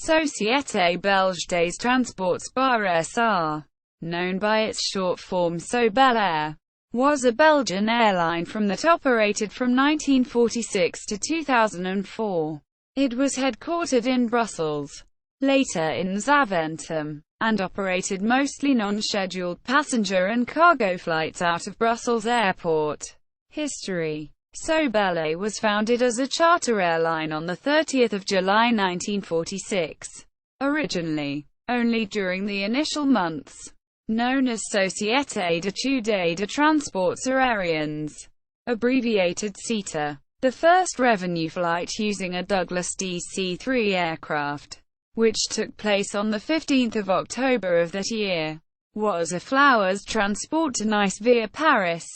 Société Belge des Transports par SR, known by its short form Sobelair, was a Belgian airline that operated from 1946 to 2004. It was headquartered in Brussels, later in Zaventem, and operated mostly non-scheduled passenger and cargo flights out of Brussels Airport. History. Sobelair was founded as a charter airline on 30 July 1946. Originally, only during the initial months, known as Société d'études de transports aériens, abbreviated SETA. The first revenue flight using a Douglas DC-3 aircraft, which took place on 15 October of that year, was a flowers transport to Nice via Paris.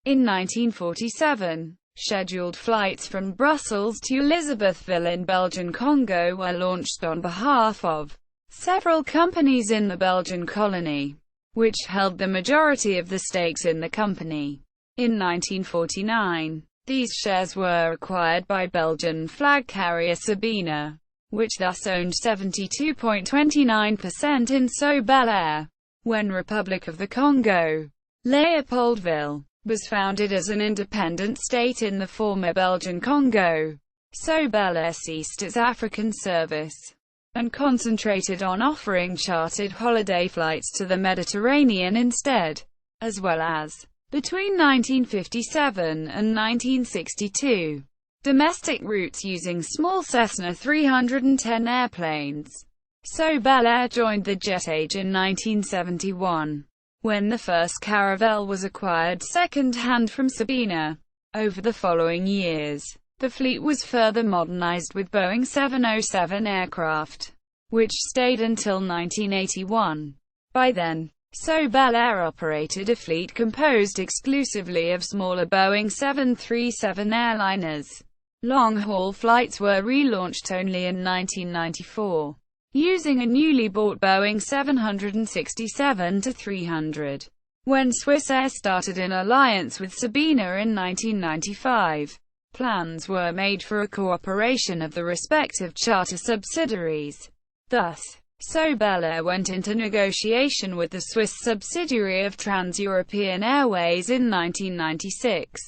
In 1947, scheduled flights from Brussels to Elisabethville in Belgian Congo were launched on behalf of several companies in the Belgian colony, which held the majority of the stakes in the company. In 1949, these shares were acquired by Belgian flag carrier Sabena, which thus owned 72.29% in Sobelair. When Republic of the Congo, Leopoldville, was founded as an independent state in the former Belgian Congo, Sobelair ceased its African service and concentrated on offering chartered holiday flights to the Mediterranean instead, as well as, between 1957 and 1962, domestic routes using small Cessna 310 airplanes. Sobelair joined the jet age in 1971, when the first Caravelle was acquired second-hand from Sabena. Over the following years, the fleet was further modernized with Boeing 707 aircraft, which stayed until 1981. By then, Sobelair operated a fleet composed exclusively of smaller Boeing 737 airliners. Long-haul flights were relaunched only in 1994, using a newly bought Boeing 767-300. When Swissair started an alliance with Sabena in 1995, plans were made for a cooperation of the respective charter subsidiaries. Thus, Sobelair went into negotiation with the Swiss subsidiary of Trans-European Airways in 1996,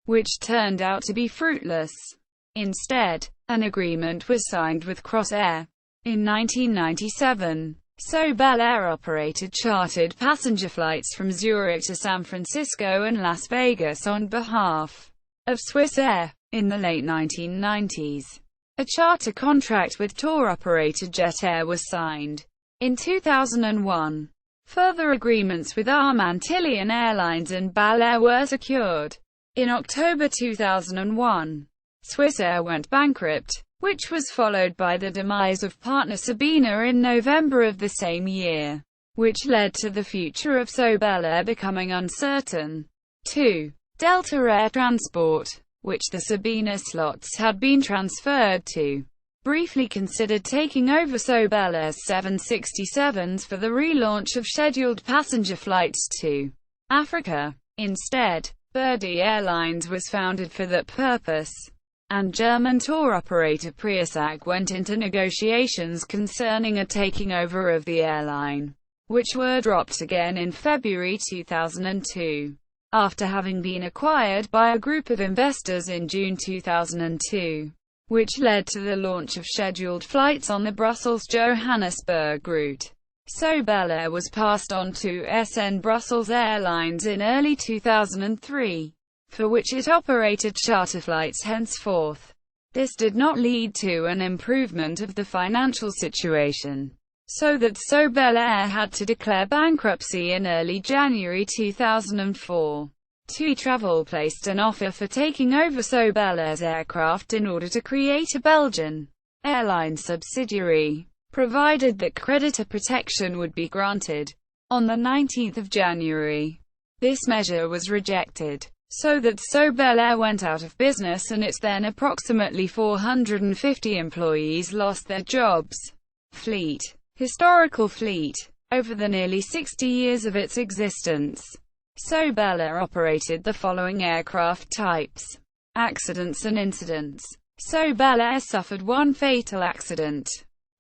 which turned out to be fruitless. Instead, an agreement was signed with Crossair. In 1997, Sobelair operated chartered passenger flights from Zurich to San Francisco and Las Vegas on behalf of Swissair. In the late 1990s, a charter contract with tour operator Jet Air was signed. In 2001, further agreements with Arm-Antillean Airlines and Balair were secured. In October 2001, Swissair went bankrupt, which was followed by the demise of partner Sabena in November of the same year, which led to the future of Sobelair becoming uncertain. 2. Delta Air Transport, which the Sabena slots had been transferred to, briefly considered taking over Sobelair's 767s for the relaunch of scheduled passenger flights to Africa. Instead, Verdi Airlines was founded for that purpose, and German tour operator Priasag went into negotiations concerning a taking over of the airline, which were dropped again in February 2002, after having been acquired by a group of investors in June 2002, which led to the launch of scheduled flights on the Brussels-Johannesburg route. Sobelair was passed on to SN Brussels Airlines in early 2003, for which it operated charter flights henceforth. This did not lead to an improvement of the financial situation, so that Sobelair had to declare bankruptcy in early January 2004. TUI Travel placed an offer for taking over Sobelair's aircraft in order to create a Belgian airline subsidiary, provided that creditor protection would be granted. On 19 January, this measure was rejected, so that Sobelair went out of business and its then approximately 450 employees lost their jobs. Fleet. Historical fleet. Over the nearly 60 years of its existence, Sobelair operated the following aircraft types. Accidents and incidents. Sobelair suffered one fatal accident,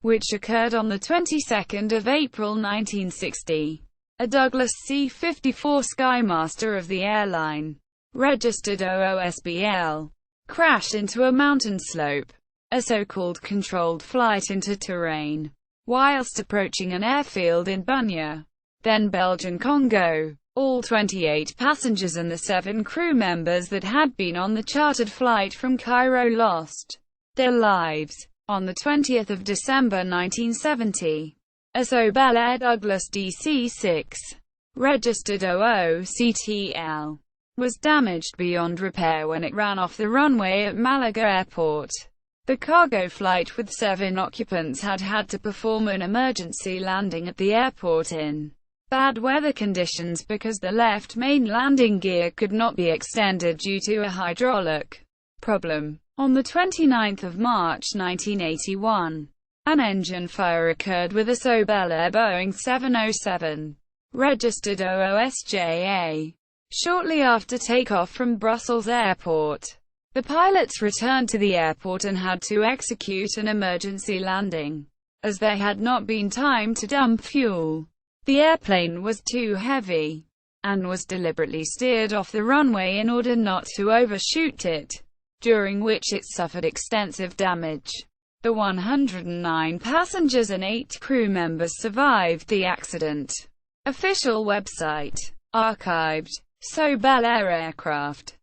which occurred on the 22nd of April 1960. A Douglas C-54 Skymaster of the airline, registered OOSBL, crashed into a mountain slope, a so-called controlled flight into terrain, whilst approaching an airfield in Bunia, then Belgian Congo. All 28 passengers and the 7 crew members that had been on the chartered flight from Cairo lost their lives. On the 20th of December 1970, a Sobelair Douglas DC-6, registered OOCTL, was damaged beyond repair when it ran off the runway at Malaga Airport. The cargo flight with 7 occupants had to perform an emergency landing at the airport in bad weather conditions because the left main landing gear could not be extended due to a hydraulic problem. On the 29th of March 1981, an engine fire occurred with a Sobelair Boeing 707, registered OOSJA. Shortly after takeoff from Brussels Airport, the pilots returned to the airport and had to execute an emergency landing, as there had not been time to dump fuel. The airplane was too heavy, and was deliberately steered off the runway in order not to overshoot it, during which it suffered extensive damage. The 109 passengers and 8 crew members survived the accident. Official website. Archived. Sobelair aircraft.